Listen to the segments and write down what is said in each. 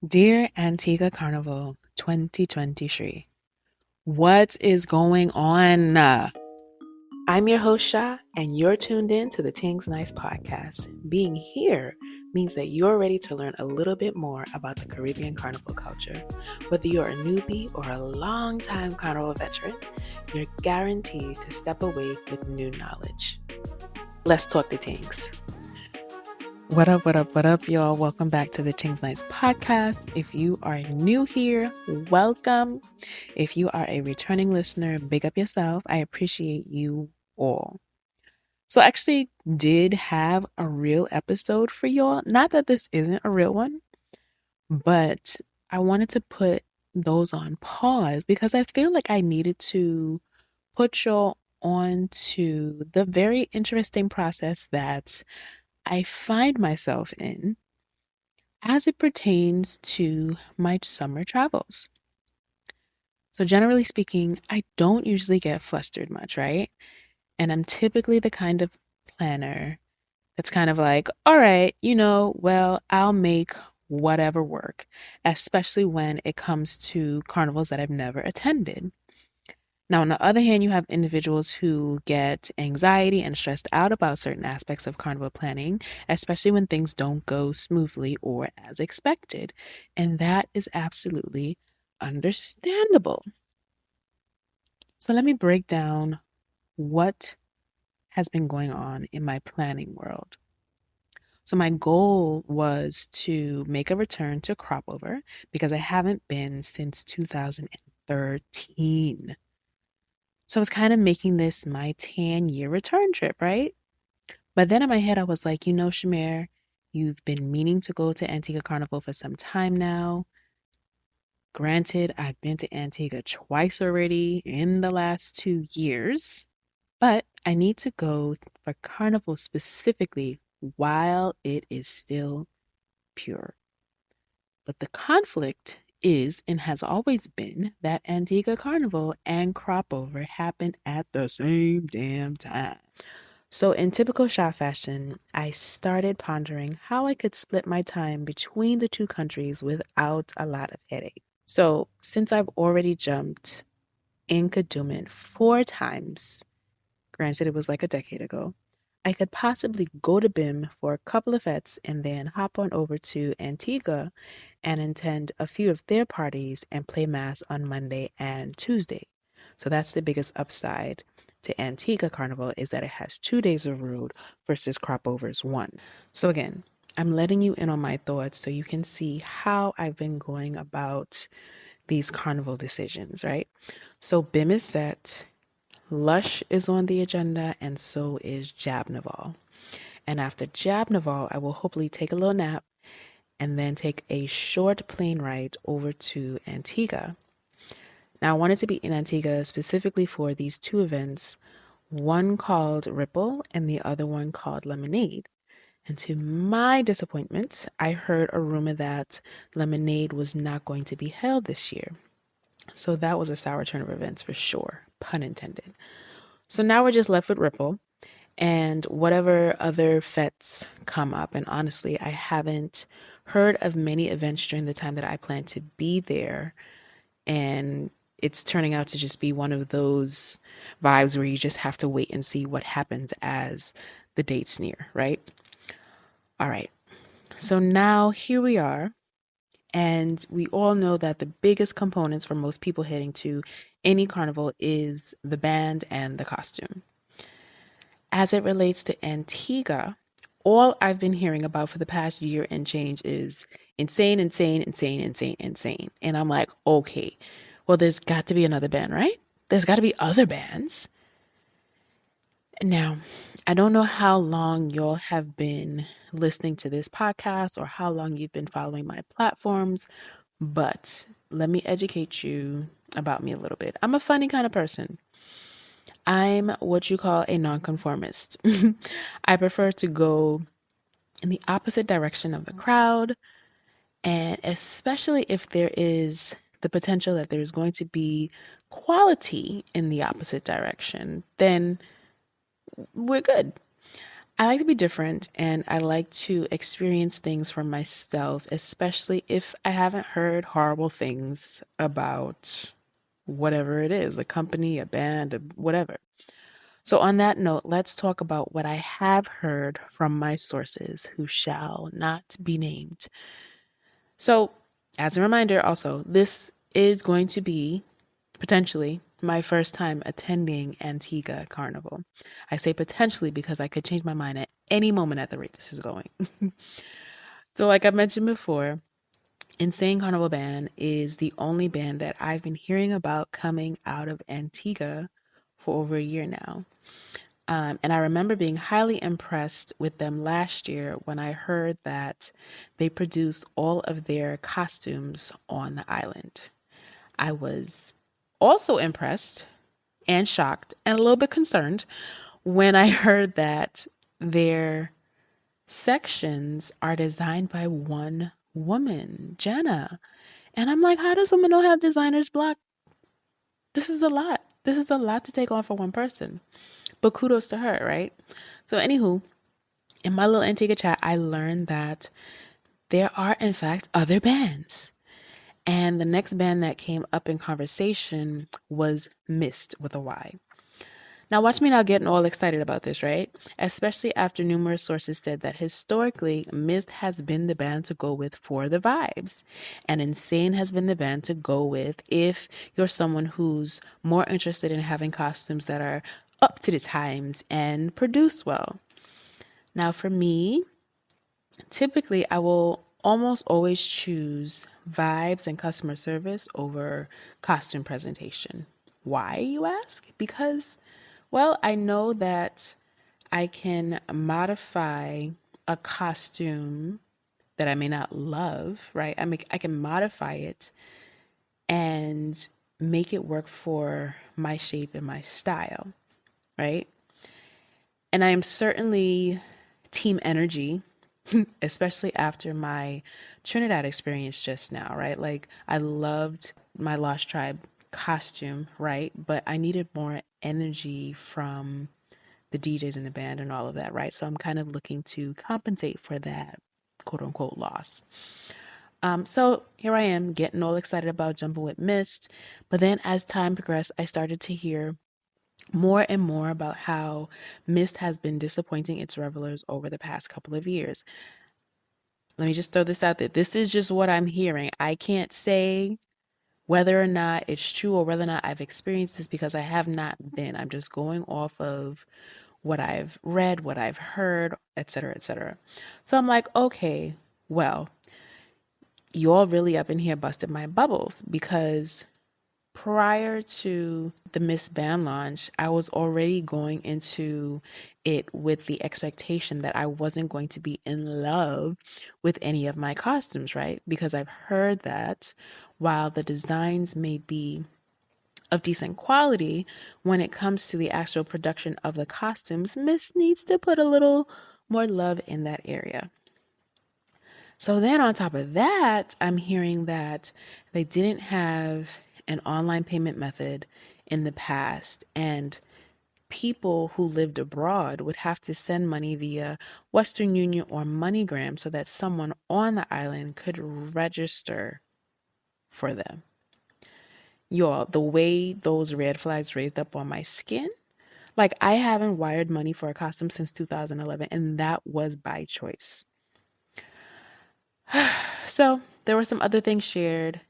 Dear Antigua Carnival 2023, what is going on? I'm your host, Shah, and you're tuned in to the Tingz podcast. Being here means that you're ready to learn a little bit more about the Caribbean carnival culture. Whether you're a newbie or a long-time carnival veteran, you're guaranteed to step away with new knowledge. Let's talk the Tingz. What up, y'all? Welcome back to the Tingz podcast. If you are new here, welcome. If you are a returning listener, big up yourself. I appreciate you all. So I actually did have a real episode for y'all. Not that this isn't a real one, but I wanted to put those on pause because I feel like I needed to put y'all on to the very interesting process that I find myself in as it pertains to my summer travels. So, generally speaking, I don't usually get flustered much, right? And I'm typically the kind of planner that's kind of like, all right, well, I'll make whatever work, especially when it comes to carnivals that I've never attended. Now, on the other hand, you have individuals who get anxiety and stressed out about certain aspects of carnival planning, especially when things don't go smoothly or as expected. And that is absolutely understandable. So, let me break down what has been going on in my planning world. So, my goal was to make a return to Cropover because I haven't been since 2013. So I was kind of making this my 10-year return trip, right? But then in my head, I was like, Shamir, you've been meaning to go to Antigua Carnival for some time now. Granted, I've been to Antigua twice already in the last 2 years, but I need to go for Carnival specifically while it is still pure. But the conflict is and has always been that Antigua Carnival and Cropover happen at the same damn time. So, in typical Shah fashion, I started pondering how I could split my time between the two countries without a lot of headache. So, since I've already jumped in Kadooment 4 times, granted it was like a decade ago, I could possibly go to BIM for a couple of fetes and then hop on over to Antigua and attend a few of their parties and play mass on Monday and Tuesday. So that's the biggest upside to Antigua Carnival is that it has 2 days of road versus Cropover's one. So again, I'm letting you in on my thoughts so you can see how I've been going about these carnival decisions, right? So BIM is set, Lush is on the agenda, and so is Jabnaval. And after Jabnaval, I will hopefully take a little nap and then take a short plane ride over to Antigua. Now, I wanted to be in Antigua specifically for these two events, one called Ripple and the other one called Lemonade. And to my disappointment, I heard a rumor that Lemonade was not going to be held this year. So that was a sour turn of events for sure, pun intended. So now we're just left with Ripple and whatever other fetes come up. And honestly, I haven't heard of many events during the time that I plan to be there. And it's turning out to just be one of those vibes where you just have to wait and see what happens as the dates near, right? All right. So now here we are. And we all know that the biggest components for most people heading to any carnival is the band and the costume. As it relates to Antigua, all I've been hearing about for the past year and change is insane, insane, insane, insane, insane. And I'm like, okay, well, there's got to be another band, right? There's got to be other bands. Now, I don't know how long y'all have been listening to this podcast or how long you've been following my platforms, but let me educate you about me a little bit. I'm a funny kind of person. I'm what you call a nonconformist. I prefer to go in the opposite direction of the crowd, and especially if there is the potential that there's going to be quality in the opposite direction, then we're good. I like to be different and I like to experience things for myself, especially if I haven't heard horrible things about whatever it is, a company, a band, whatever. So, on that note, let's talk about what I have heard from my sources who shall not be named. So, as a reminder, also, this is going to be potentially my first time attending Antigua Carnival. I say potentially because I could change my mind at any moment at the rate this is going. So, like I mentioned before, Insane Carnival Band is the only band that I've been hearing about coming out of Antigua for over a year now. And I remember being highly impressed with them last year when I heard that they produced all of their costumes on the island. I was also impressed and shocked and a little bit concerned when I heard that their sections are designed by one woman, Jenna. And I'm like, how does women don't have designer's block? This is a lot. This is a lot to take on for one person. But kudos to her, right? So, anywho, in my little Antigua chat, I learned that there are, in fact, other bands. And the next band that came up in conversation was Mist with a Y. Now, watch me now getting all excited about this, right? Especially after numerous sources said that historically, Mist has been the band to go with for the vibes, and Insane has been the band to go with if you're someone who's more interested in having costumes that are up to the times and produce well. Now, for me, typically I will almost always choose vibes and customer service over costume presentation. Why, you ask? Because, well, I know that I can modify a costume that I may not love, right? I can modify it and make it work for my shape and my style, right? And I am certainly team energy, especially after my Trinidad experience just now, right? Like, I loved my Lost Tribe costume, right? But I needed more energy from the DJs in the band and all of that, right? So I'm kind of looking to compensate for that quote unquote loss. So here I am getting all excited about Jumping with Mist. But then as time progressed, I started to hear more and more about how Mist has been disappointing its revelers over the past couple of years. Let me just throw this out there. This is just what I'm hearing. I can't say whether or not it's true or whether or not I've experienced this because I have not been. I'm just going off of what I've read, what I've heard, etc., etc. So I'm like, okay, well, you all really up in here busted my bubbles because prior to the Miss Band launch, I was already going into it with the expectation that I wasn't going to be in love with any of my costumes, right? Because I've heard that while the designs may be of decent quality, when it comes to the actual production of the costumes, Miss needs to put a little more love in that area. So then on top of that, I'm hearing that they didn't have an online payment method in the past, and people who lived abroad would have to send money via Western Union or MoneyGram so that someone on the island could register for them. Y'all, the way those red flags raised up on my skin, like I haven't wired money for a costume since 2011, and that was by choice. So there were some other things shared.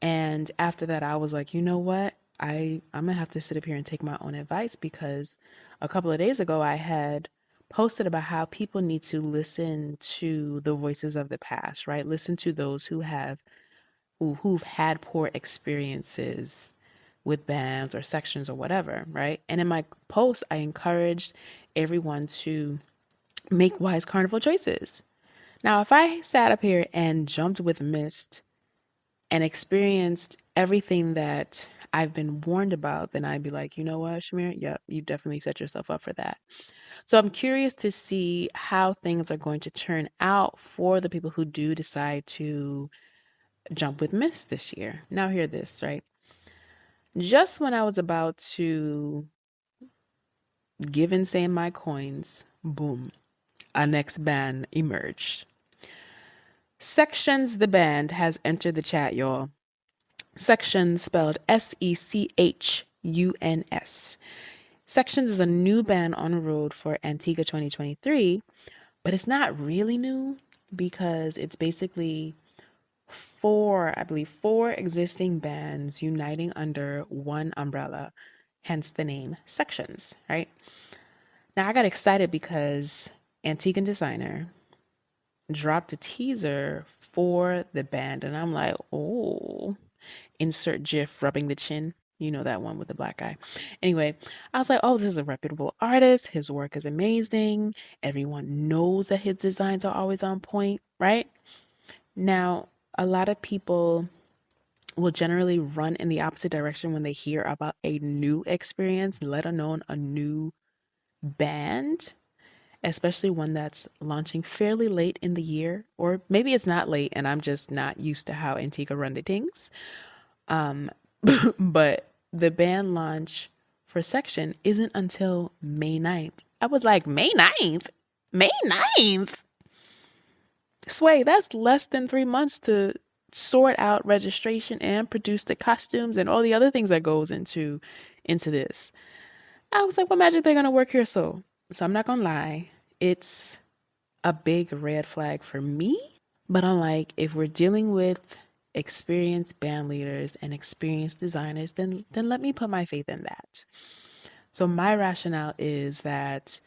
And after that, I was like, you know what? I'm gonna have to sit up here and take my own advice because a couple of days ago I had posted about how people need to listen to the voices of the past, right? Listen to those who've had poor experiences with bands or sections or whatever, right? And in my post, I encouraged everyone to make wise carnival choices. Now, if I sat up here and jumped with Mist and experienced everything that I've been warned about, then I'd be like, you know what, Shamir? Yep, you definitely set yourself up for that. So I'm curious to see how things are going to turn out for the people who do decide to jump with Mist this year. Now, hear this, right? Just when I was about to give Insane my coins, boom, a next band emerged. Sechuns, the band, has entered the chat, y'all. Sechuns, spelled Sechuns. Sechuns is a new band on the road for Antigua 2023, but it's not really new because it's basically four existing bands uniting under one umbrella, hence the name Sechuns, right? Now I got excited because Antiguan Designer dropped a teaser for the band, and I'm like, oh, insert GIF rubbing the chin. You know that one with the black guy. Anyway, I was like, oh, this is a reputable artist. His work is amazing. Everyone knows that his designs are always on point, right? Now, a lot of people will generally run in the opposite direction when they hear about a new experience, let alone a new band, especially one that's launching fairly late in the year, or maybe it's not late and I'm just not used to how Antigua run the things. Um, but the band launch for Section isn't until May 9th. I was like, May 9th? May 9th? Sway, that's less than 3 months to sort out registration and produce the costumes and all the other things that goes into this. I was like, what magic they're gonna work here? So I'm not gonna lie, it's a big red flag for me. But I'm like, if we're dealing with experienced band leaders and experienced designers, then let me put my faith in that. So my rationale is that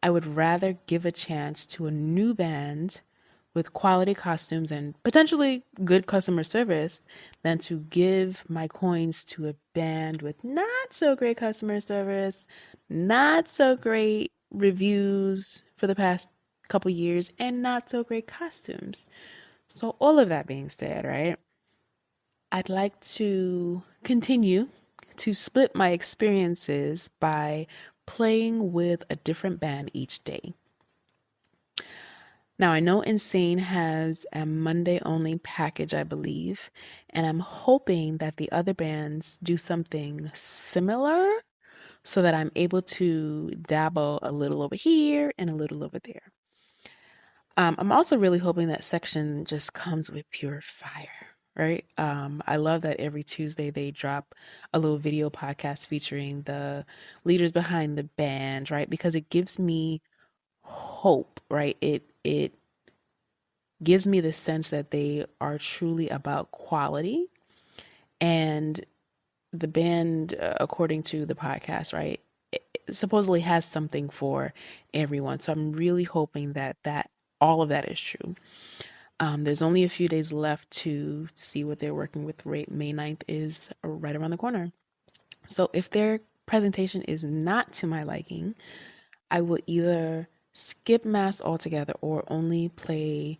I would rather give a chance to a new band with quality costumes and potentially good customer service than to give my coins to a band with not so great customer service, not so great reviews for the past couple years, and not so great costumes. So all of that being said, right, I'd like to continue to split my experiences by playing with a different band each day. Now, I know Insane has a Monday only package, I believe, and I'm hoping that the other bands do something similar so that I'm able to dabble a little over here and a little over there. I'm also really hoping that Section just comes with pure fire, right? I love that every Tuesday they drop a little video podcast featuring the leaders behind the band, right? Because it gives me hope, right? It gives me the sense that they are truly about quality. And the band, according to the podcast, right, it supposedly has something for everyone. So I'm really hoping that all of that is true. There's only a few days left to see what they're working with. May 9th is right around the corner. So if their presentation is not to my liking, I will either skip mass altogether or only play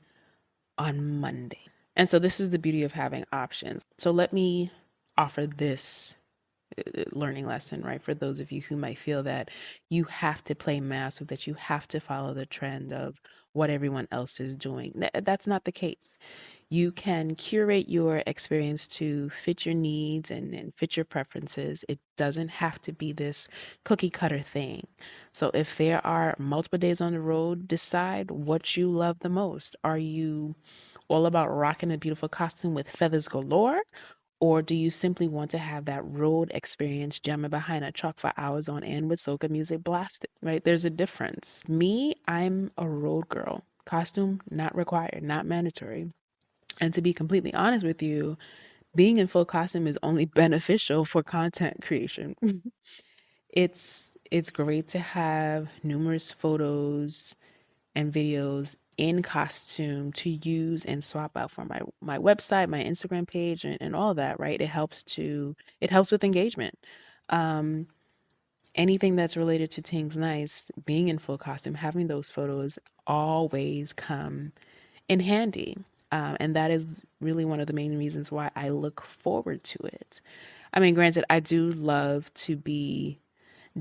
on Monday. And so this is the beauty of having options. So let me offer this learning lesson, right? For those of you who might feel that you have to play mass or that you have to follow the trend of what everyone else is doing. That's not the case. You can curate your experience to fit your needs and fit your preferences. It doesn't have to be this cookie cutter thing. So if there are multiple days on the road, decide what you love the most. Are you all about rocking a beautiful costume with feathers galore? Or do you simply want to have that road experience jamming behind a truck for hours on end with soca music blasted, right? There's a difference. Me, I'm a road girl. Costume, not required, not mandatory. And to be completely honest with you, being in full costume is only beneficial for content creation. It's great to have numerous photos and videos in costume to use and swap out for my website, my Instagram page, and all that, right? It helps with engagement. Um, Anything that's related to Tingz Nice, being in full costume, having those photos always come in handy. And that is really one of the main reasons why I look forward to it. I mean, granted, I do love to be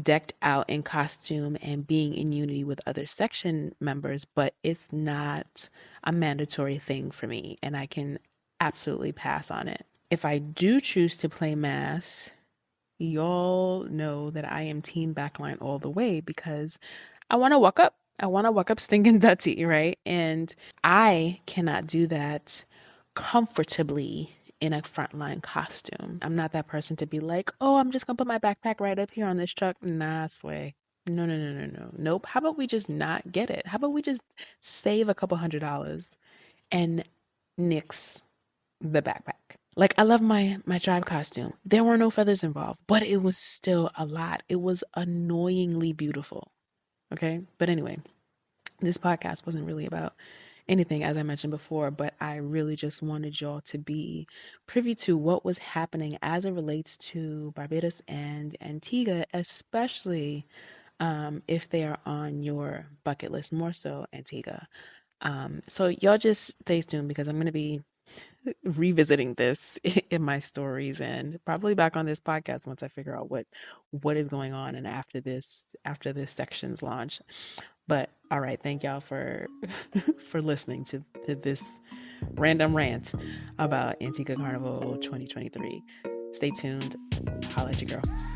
decked out in costume and being in unity with other section members, but it's not a mandatory thing for me, and I can absolutely pass on it. If I do choose to play mass, y'all know that I am team backline all the way because I want to walk up. I want to walk up stinking dirty, right? And I cannot do that comfortably in a frontline costume. I'm not that person to be like, oh, I'm just gonna put my backpack right up here on this truck. Nah, sway. No, no, no, no, no. Nope. How about we just not get it? How about we just save a couple $100 and nix the backpack? Like I love my tribe costume. There were no feathers involved, but it was still a lot. It was annoyingly beautiful. Okay? But anyway, this podcast wasn't really about anything, as I mentioned before, but I really just wanted y'all to be privy to what was happening as it relates to Barbados and Antigua, especially if they are on your bucket list, more so Antigua. So y'all just stay tuned because I'm going to be revisiting this in my stories and probably back on this podcast once I figure out what is going on and after this section's launch. But all right, thank y'all for for listening to this random rant about Antigua Carnival 2023. Stay tuned. Holla at your girl.